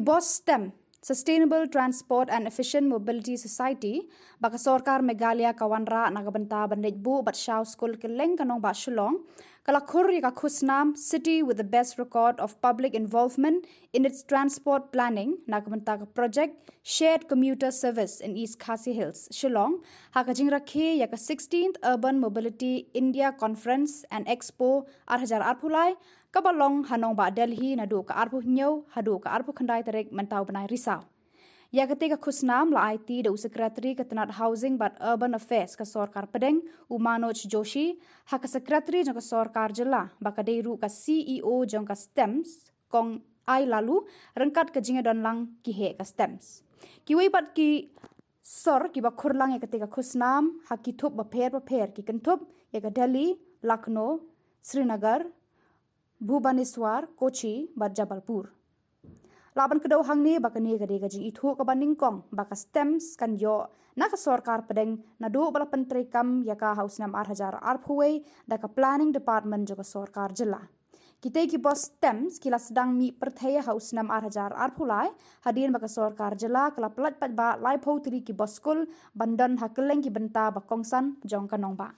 Kibos STEM, Sustainable Transport and Efficient Mobility Society, baka sorkar Meghalaya ka wanrah nagabanta bandejbu bat shaw skul kylleng ka Nongbah Shillong, kala khur ka khusnam, city with the best record of public involvement in its transport planning, nagabanta ka projek Shared Commuter Service in East Khasi Hills, Shillong, haka jingrakhe ya ka 16th Urban Mobility India Conference and Expo 2024 kabalong Nongbah Delhi naduh ka arpu nyau Haduh ka arpu khandai tarik mentau bnai risau. Ya ketika khusnam la aiti da Secretary ke tnad Housing but Urban Affairs ke sorkar pdeng Manoj Joshi haka Secretary jong ke sorkar Jylla baka deru ka CEO jong ka stems kong I Laloo ryngkat ke jingadon lang ki he ka stems. Kiwi pat ki sor ki ba khurlang ya ketika khusnam haki thup ba pher ki kentup ya ke Delhi, Lucknow, Srinagar, Bhubaneswar, Kochi, bat Jabalpur. Laban kedau hang ni baka ni gade gajing itu ka banding kong baka stems kan yo naka sorkar pedeng naduh bala penteri kam yaka khusnam 2024 da ka planning department juga sorkar Jylla. Kita ki bos stems kila sedang mi perthaya khusnam 2024 hadir baka sorkar Jylla kala pelat pat ba lai phau tri ki bos skul bandan hakeleng ki benta ba kongsan jong ka Nongbah.